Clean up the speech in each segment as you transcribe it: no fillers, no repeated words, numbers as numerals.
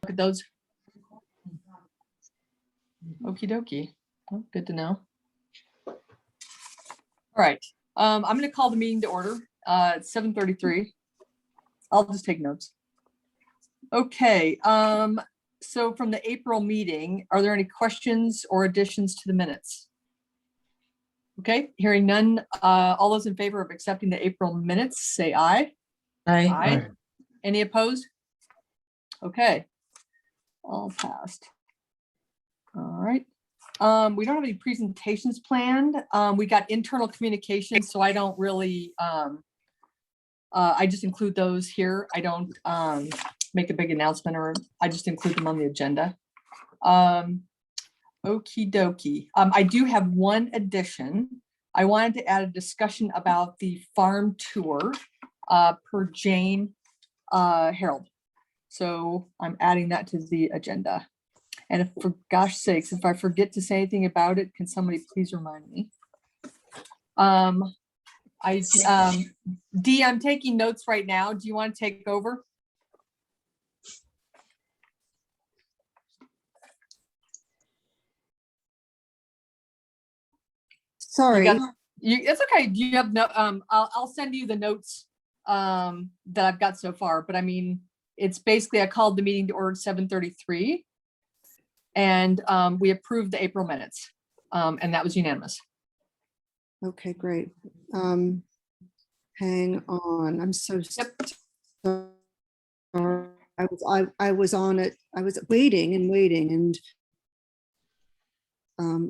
at those? Okie dokie. Well, good to know. All right. I'm going to call the meeting to order at 7:33. I'll just take notes. Okay. So from the April meeting, are there any questions or additions to the minutes? Okay, hearing none. All those in favor of accepting the April minutes, say aye. Aye. Aye. Any opposed? Okay, all passed. All right. We don't have any presentations planned. We got internal communications, so I don't really, I just include those here. I don't make a big announcement, or I just include them on the agenda. Okie dokie. I do have one addition. I wanted to add a discussion about the farm tour per Jane Harold. So I'm adding that to the agenda. And if, for gosh sakes, if I forget to say anything about it, can somebody please remind me? Dee, I'm taking notes right now. Do you want to take over? Sorry. It's okay. Do you have no? I'll send you the notes that I've got so far. But I mean, it's basically I called the meeting to order at 7:33, and we approved the April minutes, and that was unanimous. Okay, great. Hang on. I'm so sorry. I was on it. I was waiting and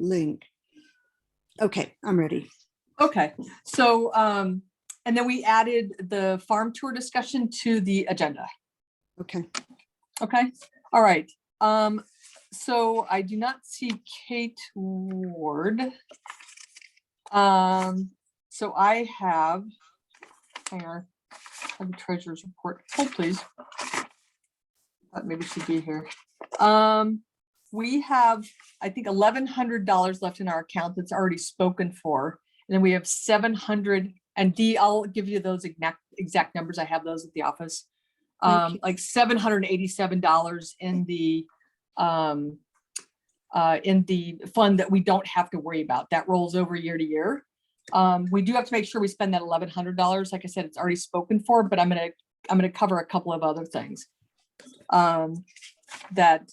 link. Okay, I'm ready. Okay, so and then we added the farm tour discussion to the agenda. Okay. Okay, all right. So I do not see Kate Ward. So I have, hang on, I have the treasurer's report. Hold please. Thought maybe she'd be here. We have, I think, $1,100 left in our account that's already spoken for. And then we have 700, and Dee, I'll give you those exact numbers. I have those at the office. Like $787 in the fund that we don't have to worry about. That rolls over year to year. We do have to make sure we spend that $1,100. Like I said, it's already spoken for, but I'm gonna cover a couple of other things that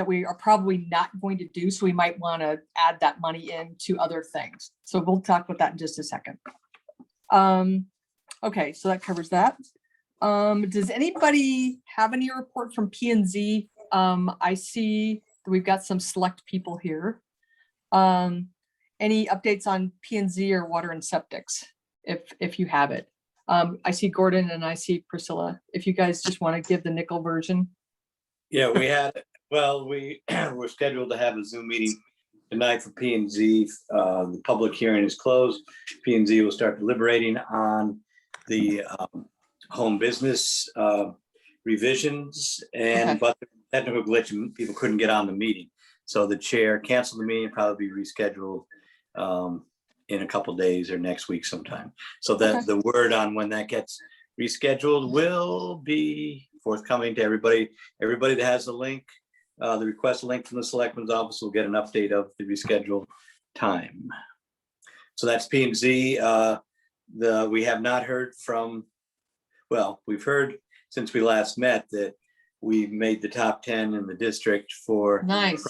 we are probably not going to do. So we might want to add that money into other things. So we'll talk about that in just a second. Okay, so that covers that. Does anybody have any report from P&Z? I see that we've got some select people here. Any updates on P&Z or water and septics, if you have it? I see Gordon and I see Priscilla. If you guys just want to give the nickel version. Yeah, we had, well, we were scheduled to have a Zoom meeting tonight for P&Z. The public hearing is closed. P&Z will start deliberating on the home business revisions, and but the technical glitch, and people couldn't get on the meeting. So the chair canceled the meeting, probably be rescheduled in a couple days or next week sometime. So that the word on when that gets rescheduled will be forthcoming to everybody. Everybody that has the link, the request link from the selectman's office will get an update of the rescheduled time. So that's P&Z. We have not heard from, well, we've heard since we last met that we made the top 10 in the district for nice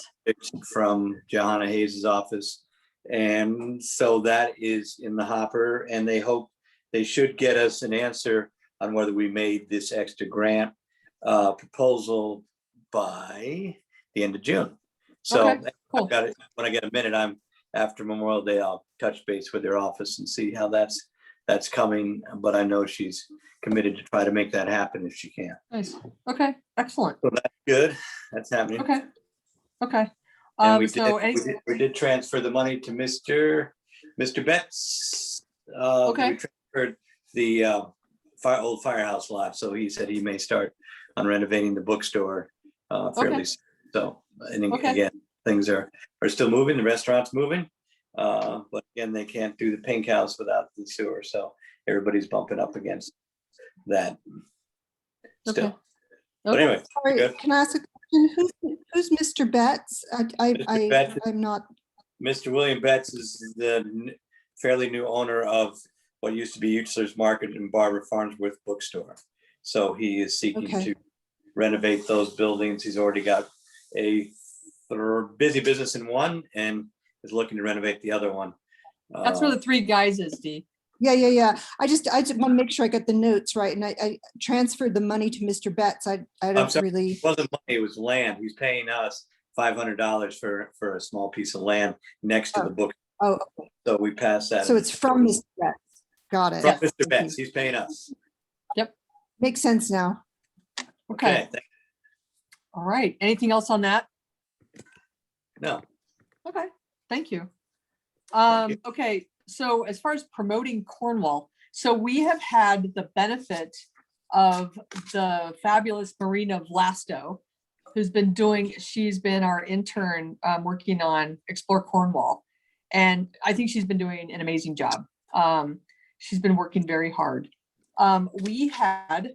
from Johanna Hayes's office. And so that is in the hopper, and they hope they should get us an answer on whether we made this extra grant proposal by the end of June. So okay, cool. I've got it. When I get a minute, I'm after Memorial Day, I'll touch base with their office and see how that's coming. But I know she's committed to try to make that happen if she can. Nice. Okay, excellent. So that's good. That's happening. Okay. Okay. And we did transfer the money to Mr. Betts. Okay. We transferred the old firehouse lot, so he said he may start on renovating the bookstore fairly soon. So, and again, things are still moving. The restaurant's moving, but again, they can't do the pink house without the sewer. So everybody's bumping up against that still. But anyway, Sorry, good. can I ask a question? Who's Mr. Betts? Mr. Betts. I'm not, Mr. William Betts is the fairly new owner of what used to be Euchler's Market and Barbara Farnsworth Bookstore. So he is seeking Okay. to renovate those buildings. He's already got a busy business in one and is looking to renovate the other one. That's where the three guys is, Dee. yeah. I just want to make sure I got the notes right. And I transferred the money to Mr. Betts. I I'm don't sorry, really, It wasn't money, it was land. He's paying us $500 for a small piece of land next to the book. oh, okay. So we passed that. So it's from Mr. Betts. Got it. From Mr. Thank you. Betts. He's paying us. Makes sense now. Okay. All right. Anything else on that? No. Okay. Thank you. Thank you. Okay. So as far as promoting Cornwall, so we have had the benefit of the fabulous Marina Vlasto, who's been she's been our intern working on Explore Cornwall. And I think she's been doing an amazing job. She's been working very hard. We had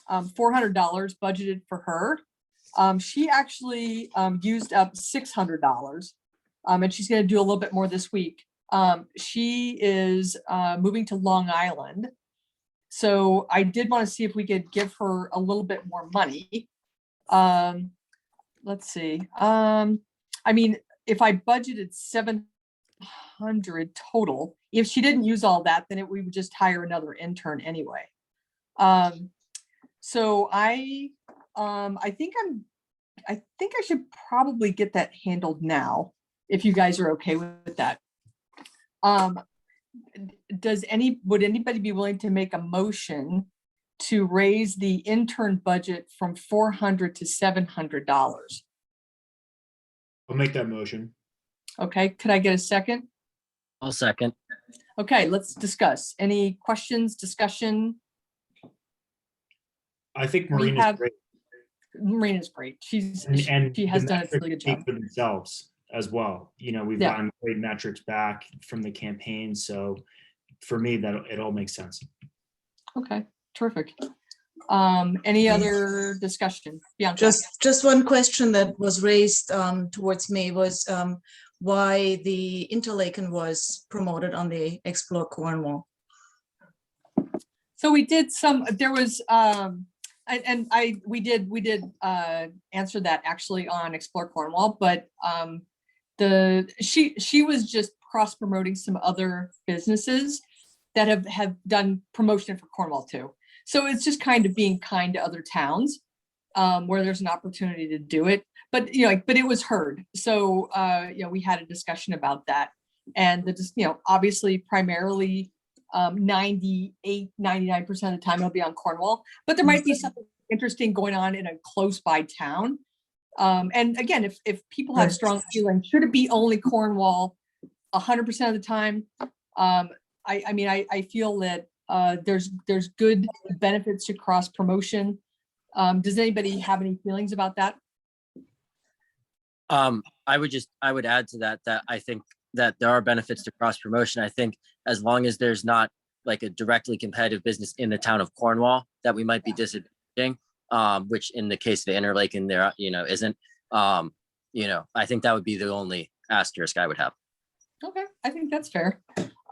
$400 budgeted for her. She actually used up $600, and she's going to do a little bit more this week. She is moving to Long Island. So I did want to see if we could give her a little bit more money. Let's see. I mean, if I budgeted $700 total, if she didn't use all that, then we would just hire another intern anyway. So I think I should probably get that handled now, if you guys are okay with that. Would anybody be willing to make a motion to raise the intern budget from $400 to $700? I'll make that motion. Okay, could I get a second? I'll second. Okay, let's discuss. Any questions, discussion? I think We Marina's have- great. Marina's great. She And has the done a really metrics good speak job. for themselves as well. You know, we've Yeah. gotten great metrics back from the campaign. So for me, that it all makes sense. Okay, terrific. Any other discussion? Bianca? Just one question that was raised towards me was why the Interlaken was promoted on the Explore Cornwall. So we did there was, we did answer that actually on Explore Cornwall, but she was just cross promoting some other businesses that have done promotion for Cornwall too. So it's just kind of being kind to other towns where there's an opportunity to do it. But but it was heard. So we had a discussion about that, and obviously primarily 98, 99% of the time it'll be on Cornwall, but there might be something interesting going on in a close by town. And again, if people have strong feelings, should it be only Cornwall 100% of the time? I feel that there's good benefits to cross promotion. Does anybody have any feelings about that? I would add to that I think that there are benefits to cross promotion. I think as long as there's not like a directly competitive business in the town of Cornwall that we might be disadvantaging, which in the case of the Interlaken there, isn't, I think that would be the only asterisk I would have. Okay, I think that's fair.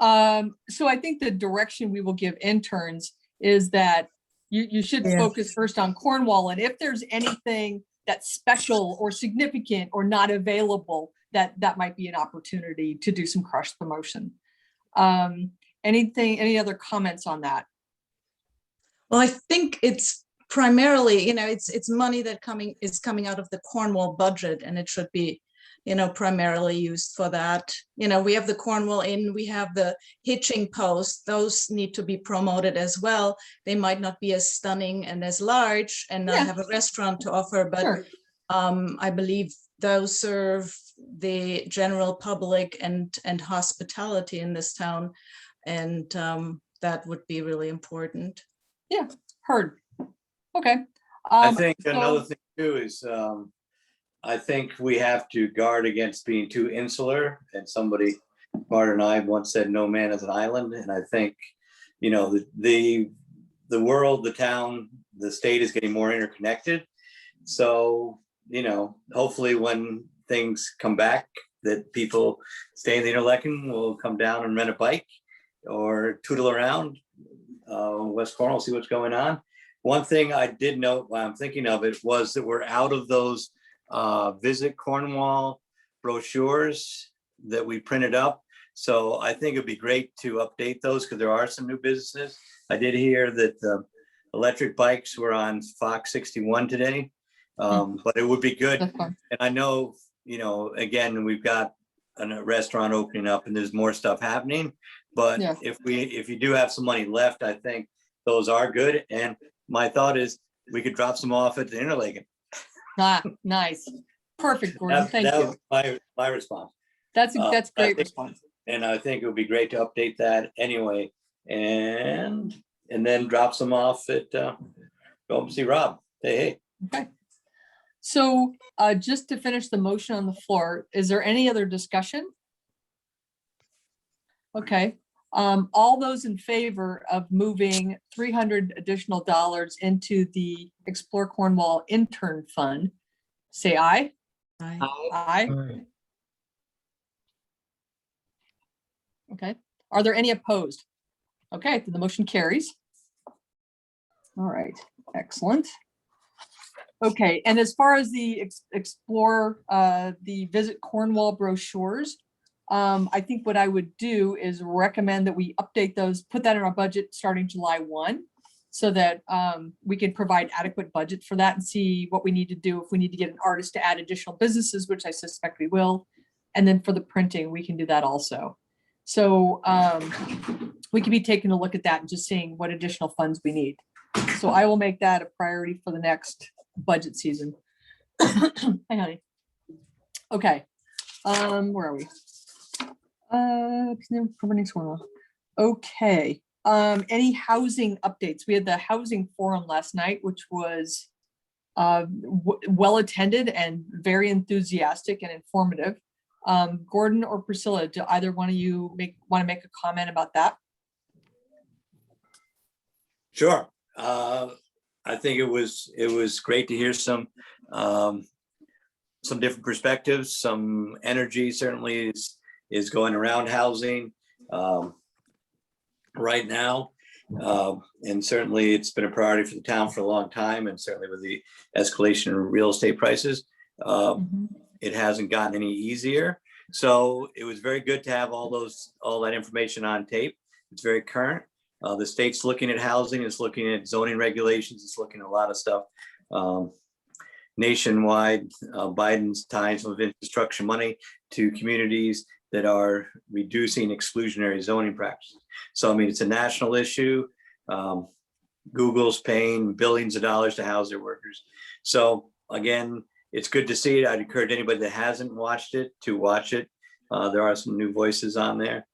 So I think the direction we will give interns is that you should focus first on Cornwall, and if there's anything that's special or significant or not available, that might be an opportunity to do some cross promotion. Any other comments on that? Well, I think it's primarily, it's money that is coming out of the Cornwall budget, and it should be, primarily used for that. We have the Cornwall Inn, we have the hitching post, those need to be promoted as well. They might not be as stunning and as large and not have a restaurant to offer, but Sure. I believe those serve the general public and hospitality in this town. And that would be really important. Yeah, heard. Okay. I think so- another thing too is, I think we have to guard against being too insular. And somebody, Bart and I once said, no man is an island. And I think, the world, the town, the state is getting more interconnected. So, hopefully when things come back, that people stay in the interlocking will come down and rent a bike or tootle around West Cornwall, see what's going on. One thing I did note while I'm thinking of it was that we're out of those Visit Cornwall brochures that we printed up. So I think it'd be great to update those because there are some new businesses. I did hear that the electric bikes were on Fox 61 today, but it would be good. That's fine. And I know, again, we've got a restaurant opening up and there's more stuff happening. But Yeah. if you do have some money left, I think those are good. And my thought is we could drop some off at the Interlaken. Ah, nice. Perfect, Gordon. Thank you. was my response. That's I great think- response. And I think it would be great to update that anyway. And then drop some off at, go and see Rob. Hey. Okay. So just to finish the motion on the floor, is there any other discussion? Okay, all those in favor of moving $300 additional into the Explore Cornwall Intern Fund, say aye. Aye. Okay, are there any opposed? Okay, then the motion carries. All right, excellent. Okay, and as far as the Explore, the Visit Cornwall brochures, I think what I would do is recommend that we update those, put that in our budget starting July 1, so that we can provide adequate budget for that and see what we need to do. If we need to get an artist to add additional businesses, which I suspect we will. And then for the printing, we can do that also. So we can be taking a look at that and just seeing what additional funds we need. So I will make that a priority for the next budget season. Hi, honey. Okay, where are we? Okay, any housing updates? We had the housing forum last night, which was well attended and very enthusiastic and informative. Gordon or Priscilla, do either one of you want to make a comment about that? Sure. I think it was great to hear some different perspectives. Some energy certainly is going around housing right now. And certainly it's been a priority for the town for a long time, and certainly with the escalation in real estate prices, it hasn't gotten any easier. So it was very good to have all that information on tape. It's very current. The state's looking at housing, it's looking at zoning regulations, it's looking at a lot of stuff. Nationwide, Biden's tying some of infrastructure money to communities that are reducing exclusionary zoning practices. So, I mean, it's a national issue. Google's paying billions of dollars to house their workers. So again, it's good to see it. I'd encourage anybody that hasn't watched it to watch it. There are some new voices on there.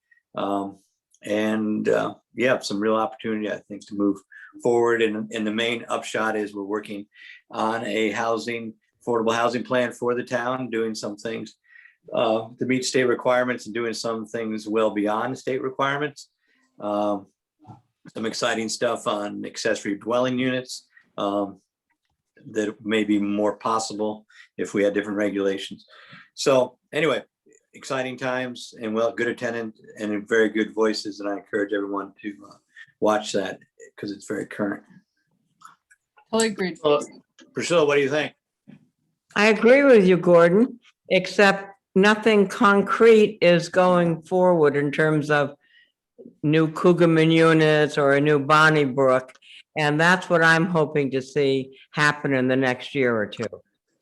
Yeah, some real opportunity, I think, to move forward. And the main upshot is we're working on a affordable housing plan for the town, doing some things to meet state requirements and doing some things well beyond state requirements. Some exciting stuff on accessory dwelling units that may be more possible if we had different regulations. So anyway, exciting times and good attendance and very good voices. And I encourage everyone to watch that because it's very current. Totally agreed. Priscilla, what do you think? I agree with you, Gordon, except nothing concrete is going forward in terms of new Cougarman units or a new Bonnybrook. And that's what I'm hoping to see happen in the next year or two,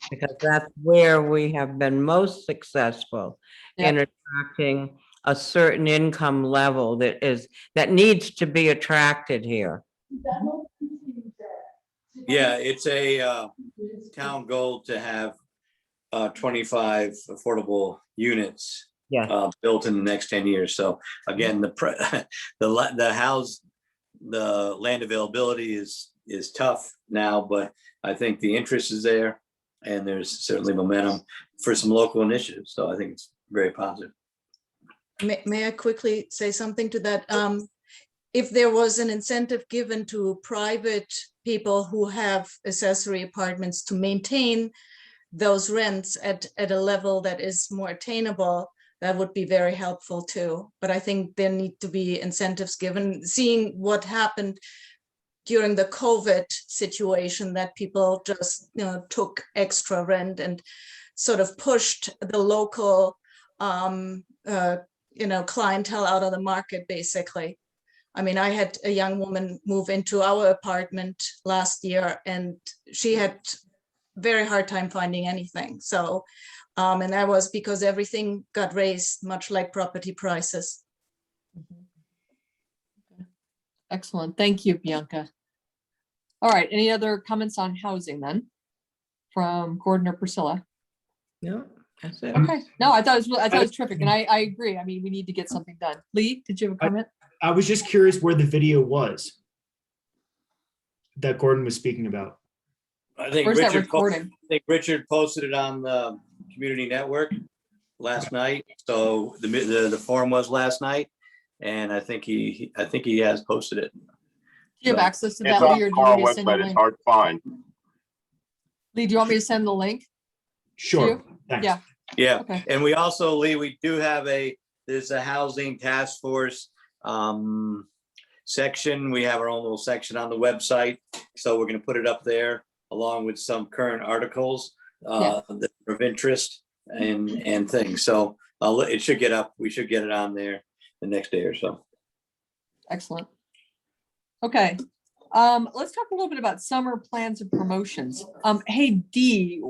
because that's where we have been most successful in attracting a certain income level that needs to be attracted here. Yeah, it's a town goal to have 25 affordable units built in the next 10 years. So again, the land availability is tough now, but I think the interest is there, and there's certainly momentum for some local initiatives. So I think it's very positive. May I quickly say something to that? if there was an incentive given to private people who have accessory apartments to maintain those rents at a level that is more attainable, that would be very helpful too. But I think there need to be incentives given, seeing what happened during the COVID situation, that people just, took extra rent and sort of pushed the local, clientele out of the market, basically. I mean, I had a young woman move into our apartment last year, and she had very hard time finding anything. So, and that was because everything got raised, much like property prices. Excellent. Thank you, Bianca. All right. Any other comments on housing then from Gordon or Priscilla? No, that's it. Okay. No, I thought it was terrific. And I agree. I mean, we need to get something done. Lee, did you have a comment? I was just curious where the video was that Gordon was speaking about. I think Where's that Richard, recording? Richard posted it on the community network last night. So the forum was last night, and I think he has posted it. Do you have So, access to It's that, on Lee, or the do you want me Cornwall to send you a website. It's link? hard to find. Lee, do you want me to send the link? Sure. Thanks. Yeah. Yeah, Okay. and we also, Lee, we do have there's a housing task force section. We have our own little section on the website. So we're going to put it up there along with some current articles that are of interest and things. So it should get up. We should get it on there the next day or so. Excellent. Okay. Let's talk a little bit about summer plans and promotions. Hey, Dee,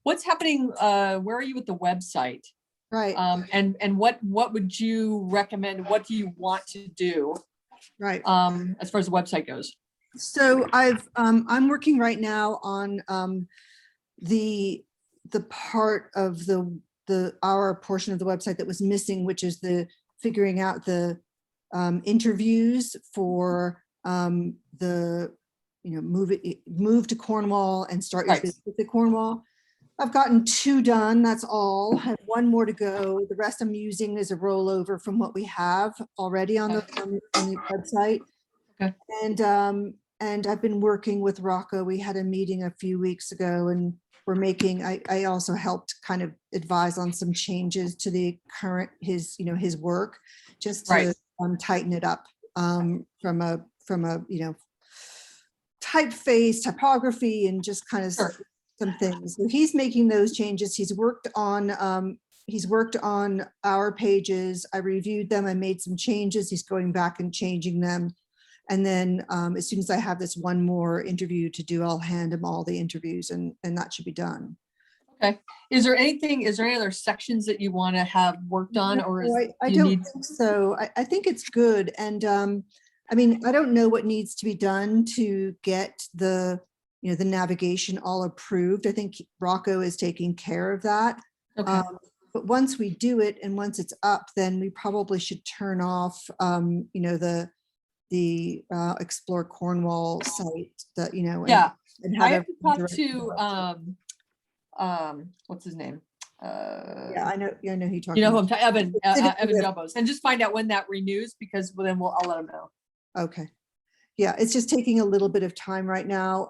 what's happening? Where are you with the website? Right, And what would you recommend? What do you want to do right. as far as the website goes? So I'm working right now on the part of our portion of the website that was missing, which is the figuring out the interviews for the move to Cornwall and start your Right. business at Cornwall. I've gotten 2 done. That's all. I have 1 more to go. The rest I'm using as a rollover from what we have already on the website. Okay. And I've been working with Rocco. We had a meeting a few weeks ago, and we're making. I also helped kind of advise on some changes to the current his work, just to tighten it up from a typeface, typography, and just kind of some things. So he's making those changes. He's worked on our pages. I reviewed them. I made some changes. He's going back and changing them. And then as soon as I have this 1 more interview to do, I'll hand him all the interviews, and that should be done. Okay. Is there any other sections that you want to have worked on, or I don't think so. I think it's good. And I mean, I don't know what needs to be done to get the navigation all approved. I think Rocco is taking care of that. Okay. But once we do it and once it's up, then we probably should turn off, the Explore Cornwall site that, and have I have to talk everything to what's his name? yeah, I know who you're talking You know who about. I'm talking, Evan Yeah. Dubos, and just find out when that renews, because then I'll let him know. Okay. Yeah, it's just taking a little bit of time right now.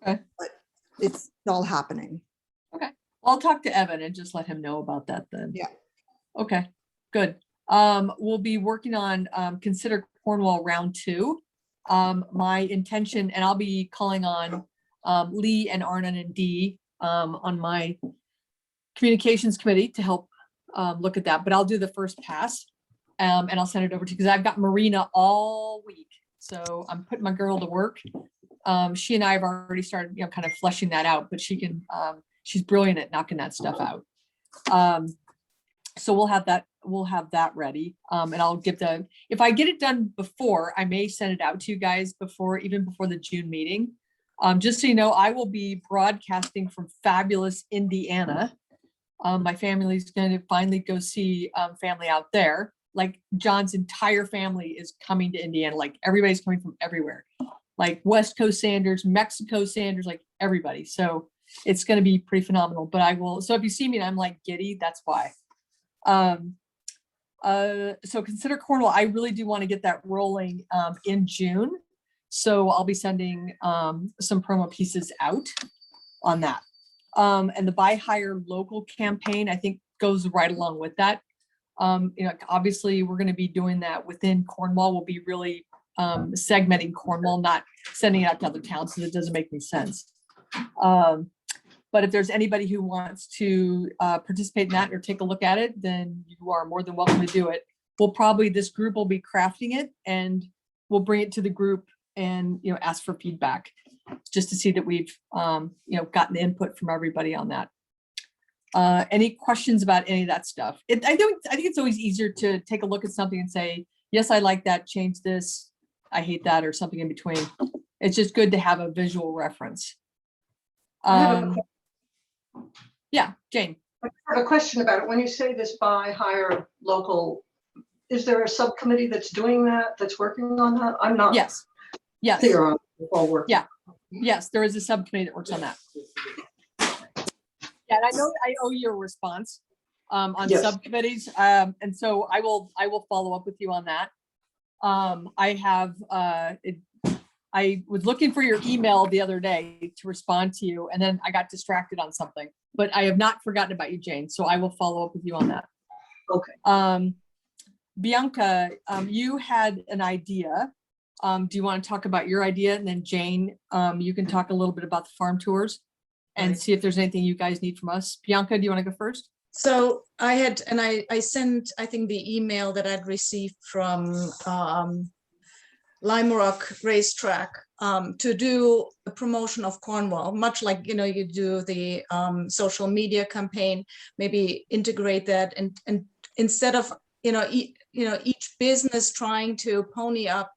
Okay. But it's all happening. Okay. I'll talk to Evan and just let him know about that then. Yeah. Okay, good. We'll be working on Consider Cornwall Round 2. My intention, and I'll be calling on Lee and Arnon and Dee on my communications committee to help look at that, but I'll do the first pass and I'll send it over to you, because I've got Marina all week. So I'm putting my girl to work. She and I have already started, kind of fleshing that out, but she can, she's brilliant at knocking that stuff out. So we'll have that ready. And I'll give if I get it done before, I may send it out to you guys even before the June meeting. Just so you know, I will be broadcasting from fabulous Indiana. My family's going to finally go see family out there. Like John's entire family is coming to Indiana. Like everybody's coming from everywhere. Like West Coast Sanders, Mexico Sanders, like everybody. So it's going to be pretty phenomenal. But so if you see me and I'm like giddy, that's why. So consider Cornwall. I really do want to get that rolling in June. So I'll be sending some promo pieces out on that. And the buy hire local campaign, I think goes right along with that. Obviously we're going to be doing that within Cornwall. We'll be really segmenting Cornwall, not sending it out to other towns, so it doesn't make any sense. But if there's anybody who wants to participate in that or take a look at it, then you are more than welcome to do it. This group will be crafting it, and we'll bring it to the group and, ask for feedback just to see that we've, gotten input from everybody on that. Any questions about any of that stuff? I think it's always easier to take a look at something and say, yes, I like that, change this, I hate that, or something in between. It's just good to have a visual reference. Yeah, Jane. I have a question about it. When you say this buy, hire, local, is there a subcommittee that's doing that, that's working on that? I'm not Yes. clear on the whole work. Yeah. Yes, there is a subcommittee that works on that. Yeah, and I know I owe you a response on Yes. subcommittees. And so I will follow up with you on that. I was looking for your email the other day to respond to you, and then I got distracted on something, but I have not forgotten about you, Jane. So I will follow up with you on that. Okay. Bianca, you had an idea. Do you want to talk about your idea? And then Jane, you can talk a little bit about the farm tours and see if there's anything you guys need from us. Bianca, do you want to go first? So I sent, I think, the email that I'd received from Lime Rock Racetrack to do a promotion of Cornwall, much like, you do the social media campaign, maybe integrate that and instead of, each business trying to pony up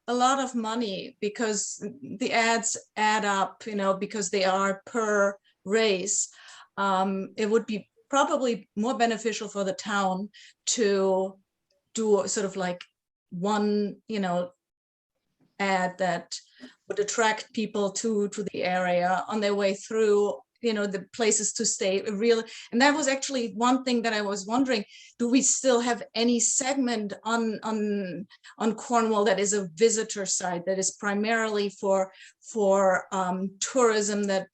a lot of money because the ads add up, because they are per race. It would be probably more beneficial for the town to do sort of like one, ad that would attract people to the area on their way through, the places to stay. And that was actually one thing that I was wondering, do we still have any segment on Cornwall that is a visitor site that is primarily for tourism, that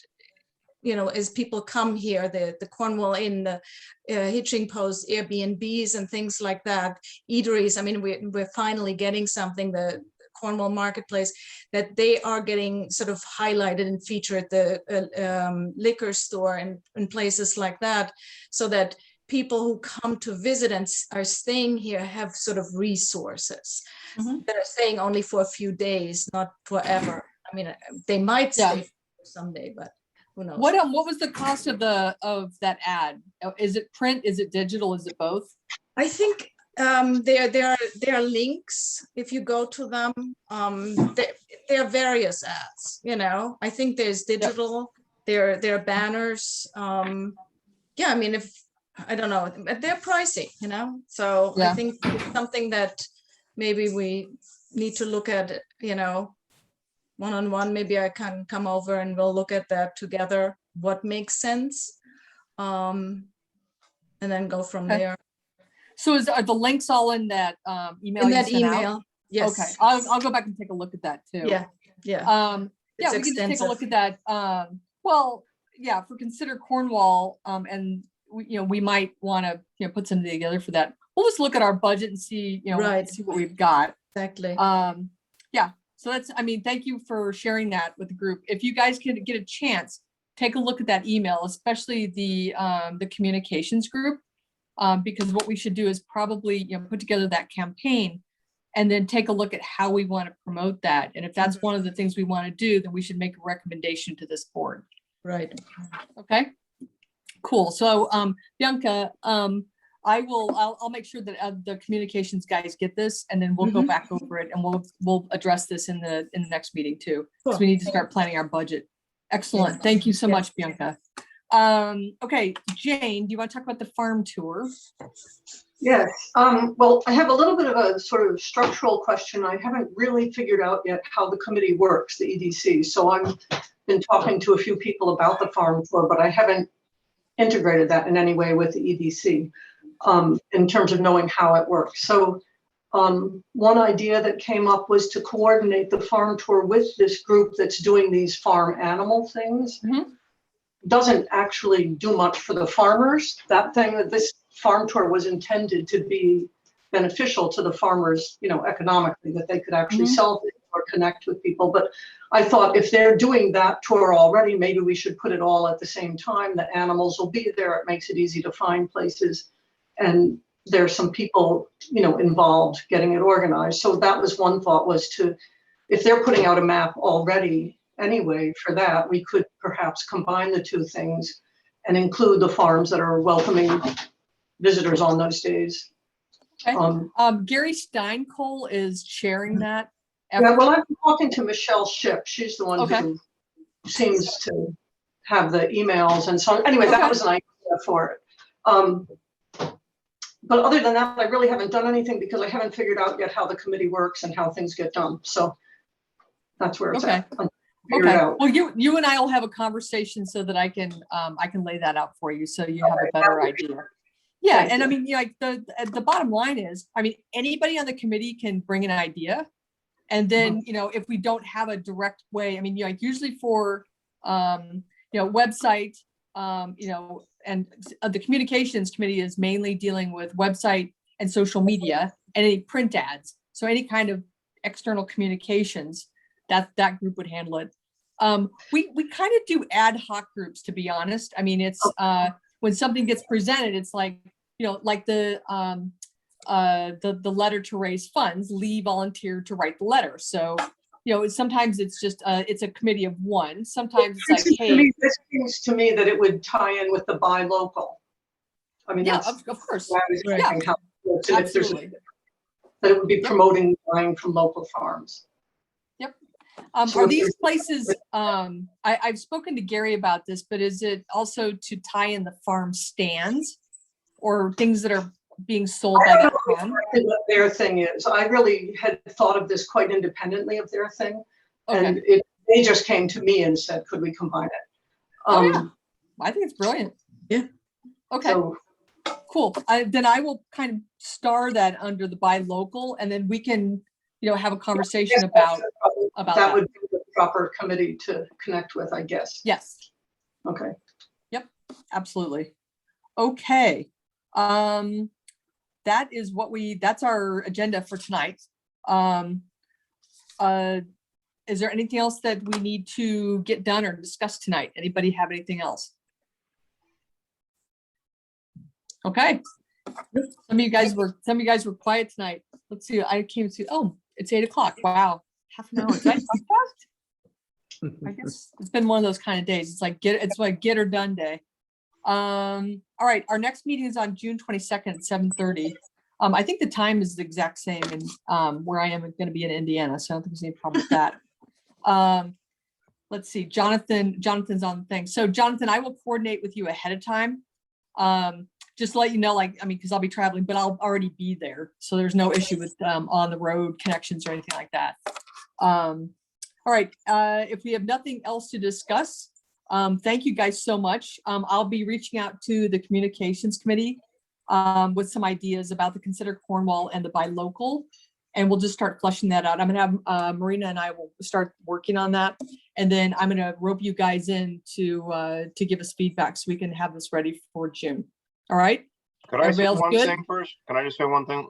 as people come here, the Cornwall Inn, the hitching posts, Airbnbs and things like that, eateries. I mean, we're finally getting something, the Cornwall Marketplace, that they are getting sort of highlighted and featured at the liquor store and places like that, so that people who come to visit and are staying here have sort of resources that are staying only for a few days, not forever. I mean, they might stay someday, but who knows? What was the cost of that ad? Is it print? Is it digital? Is it both? I think there are links if you go to them. There are various ads. I think there's digital. There are banners. Yeah, I mean, I don't know, they're pricey. So I think it's something that maybe we need to look at. One-on-one, maybe I can come over and we'll look at that together, what makes sense, and then go from there. So are the links all in that email? In that email, yes. Okay, I'll go back and take a look at that too. Yeah. Yeah, we can just take a look at that. For Consider Cornwall, and we might want to put something together for that. We'll just look at our budget and see see what we've got. Exactly. So thank you for sharing that with the group. If you guys can get a chance, take a look at that email, especially the communications group, because what we should do is probably put together that campaign and then take a look at how we want to promote that. And if that's one of the things we want to do, then we should make a recommendation to this board. Right. Okay, cool. So Bianca, I'll make sure that the communications guys get this, and then we'll go back over it, and we'll address this in the next meeting too, because we need to start planning our budget. Excellent. Thank you so much, Bianca. Okay, Jane, do you want to talk about the farm tour? Yes. Well, I have a little bit of a sort of structural question. I haven't really figured out yet how the committee works, the EDC. So I've been talking to a few people about the farm tour, but I haven't integrated that in any way with the EDC. in terms of knowing how it works. So one idea that came up was to coordinate the farm tour with this group that's doing these farm animal things. Doesn't actually do much for the farmers. That thing, that this farm tour was intended to be beneficial to the farmers, you know, economically, that they could actually sell things or connect with people. But I thought if they're doing that tour already, maybe we should put it all at the same time. The animals will be there. It makes it easy to find places. And there's some people, you know, involved getting it organized. So that was one thought, was to, if they're putting out a map already anyway for that, we could perhaps combine the two things and include the farms that are welcoming visitors on those days. Okay. Gary Steinkohl is chairing that Yeah, effort. well, I've been talking to Michelle Ship. She's the one Okay. who seems to have the emails and so on. Anyway, that Okay. was an idea for it. But other than that, I really haven't done anything because I haven't figured out yet how the committee works and how things get done. So that's where it's at. Figure it Okay. out. Well, you and I will have a conversation so that I can lay that out for you so you have a better idea. Yeah, Thank and I you. mean, like the bottom line is, I mean, anybody on the committee can bring an idea, and then you know, if we don't have a direct way, I mean, like usually for you know, website, you know, and the communications committee is mainly dealing with website and social media and any print ads. So any kind of external communications, that group would handle it. We kind of do ad hoc groups, to be honest. I mean, it's when something gets presented, it's like, you know, like the letter to raise funds, Lee volunteered to write the letter. So, you know, sometimes it's just it's a committee of one. Sometimes it's like, hey, this seems to me that it would tie in with the buy local. I mean, yeah, that's of course, what I was yeah, thinking, how it works, and if there's absolutely. that it would be Yep. promoting buying from local farms. So Are if these there's- places, I've spoken to Gary about this, but is it also to tie in the farm stands or things that are being sold by I don't that know farm? exactly what their thing is. I really had thought of this quite independently of their thing. And Okay, they just came to me and said, could we combine it? Oh, yeah. I think it's brilliant. Yeah. Okay, So cool. Then I will kind of star that under the buy local, and then we can, you know, have a conversation about that that. would be the proper committee to connect with, I guess. Yes, Okay. absolutely. Okay. That is that's our agenda for tonight. Is there anything else that we need to get done or discuss tonight? Anybody have anything else? Okay. Some of you guys were quiet tonight. Let's see. I came to, oh, it's 8 o'clock. Wow. Half an hour. Did I talk fast? I guess it's been one of those kind of days. It's like get her done day. All right. Our next meeting is on June 22nd at 7:30. I think the time is the exact same and where I am going to be in Indiana. So I don't think there's any problem with that. Let's see. Jonathan's on the thing. So Jonathan, I will coordinate with you ahead of time. Just to let you know, like, I mean, because I'll be traveling, but I'll already be there. So there's no issue with on the road connections or anything like that. All right. If we have nothing else to discuss, thank you guys so much. I'll be reaching out to the communications committee with some ideas about the Consider Cornwall and the buy local. And we'll just start fleshing that out. I'm going to have Marina and I will start working on that. And then I'm going to rope you guys in to give us feedback so we can have this ready for June. All right. Could I say Everybody else one good? thing first? Can I just say one thing?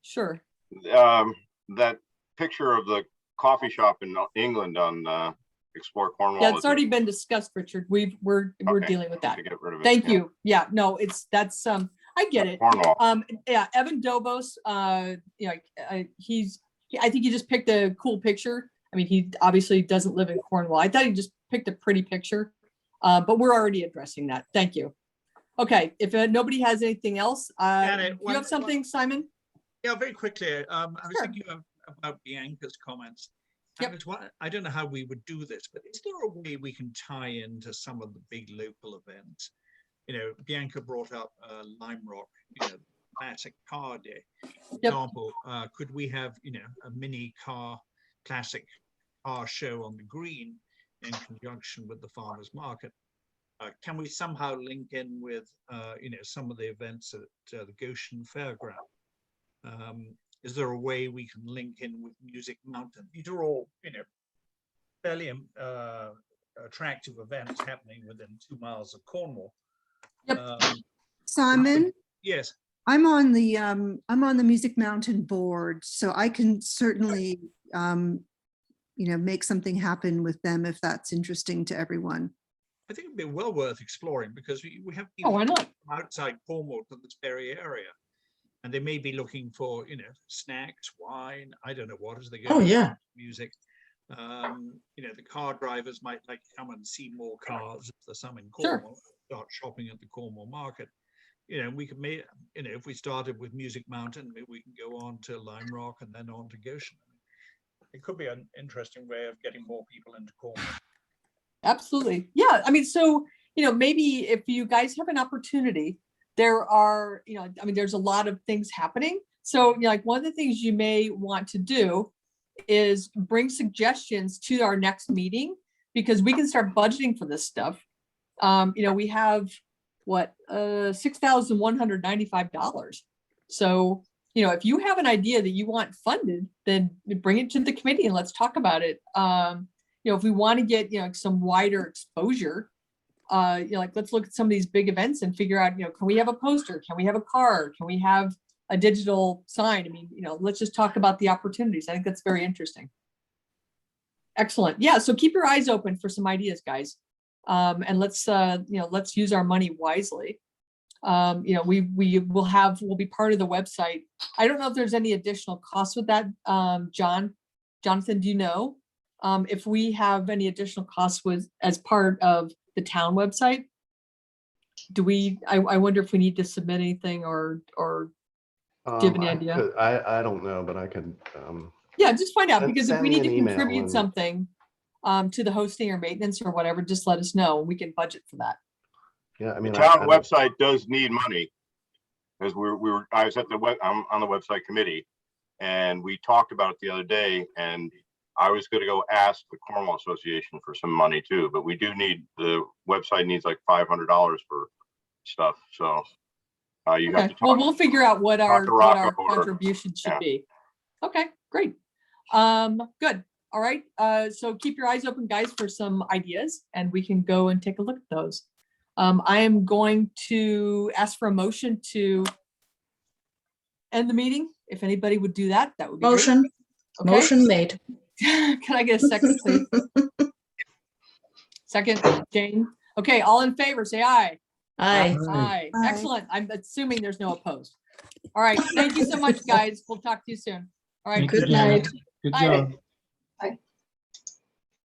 Sure. That picture of the coffee shop in England on Explore Cornwall. Yeah, it's already been discussed, Richard. We're Okay. dealing with that. to get rid of it. Thank Yeah. you. Yeah, no, that's I get it. Cornwall. Yeah, Evan Dobos, you know, I think he just picked a cool picture. I mean, he obviously doesn't live in Cornwall. I thought he just picked a pretty picture, but we're already addressing that. Thank you. Okay, if nobody has anything else, do you have something, Simon? Yeah, very quickly. I was Sure. thinking about Bianca's comments. Yep. I don't know how we would do this, but is there a way we can tie into some of the big local events? You know, Bianca brought up Lime Rock, you know, classic car day. For Yep. example, could we have, you know, a mini classic car show on the green in conjunction with the farmers market? can we somehow link in with, some of the events at the Goshen Fairground? Is there a way we can link in with Music Mountain? These are all, fairly attractive events happening within 2 miles of Cornwall. Yep. Simon, Yes. I'm on the Music Mountain board, so I can certainly, make something happen with them if that's interesting to everyone. I think it'd be well worth exploring because we have Oh, people why not? from outside Cornwall to this very area. And they may be looking for, snacks, wine, I don't know what, as they go. Oh, yeah. Music. The car drivers might like to come and see more cars if there's some in Sure. Cornwall, start shopping at the Cornwall market. We could make, if we started with Music Mountain, maybe we can go on to Lime Rock and then on to Goshen. It could be an interesting way of getting more people into Cornwall. Absolutely. Yeah. I mean, so, maybe if you guys have an opportunity, there are, there's a lot of things happening. So, like one of the things you may want to do is bring suggestions to our next meeting, because we can start budgeting for this stuff. We have $6,195. So, if you have an idea that you want funded, then bring it to the committee and let's talk about it. If we want to get, some wider exposure, let's look at some of these big events and figure out, can we have a poster? Can we have a card? Can we have a digital sign? I mean, let's just talk about the opportunities. I think that's very interesting. Excellent. Yeah. So keep your eyes open for some ideas, guys. And let's use our money wisely. We'll be part of the website. I don't know if there's any additional costs with that. Jonathan, do you know if we have any additional costs as part of the town website? Do we? I wonder if we need to submit anything or do you have any idea? I don't know, but I can. Yeah, just find out, because if we need send to me an email contribute and- something to the hosting or maintenance or whatever, just let us know. We can budget for that. Yeah, I mean, The town website does need money. As I was at I'm on the website committee, and we talked about it the other day, and I was going to go ask the Cornwall Association for some money too, but the website needs like $500 for stuff. So you have to talk. Well, we'll figure out what our Rocco or- contribution should yeah. be. Okay, great. Good. All right. So keep your eyes open, guys, for some ideas, and we can go and take a look at those. I am going to ask for a motion to end the meeting. If anybody would do that, that would be Motion, great. Okay. motion made. Can I get a second, please? Second, Jane. Okay, all in favor, say aye. Aye. Aye. Aye. Excellent. I'm assuming there's no opposed. All right. Thank you so much, guys. We'll talk to you soon. All right. Good night. Good Bye. job.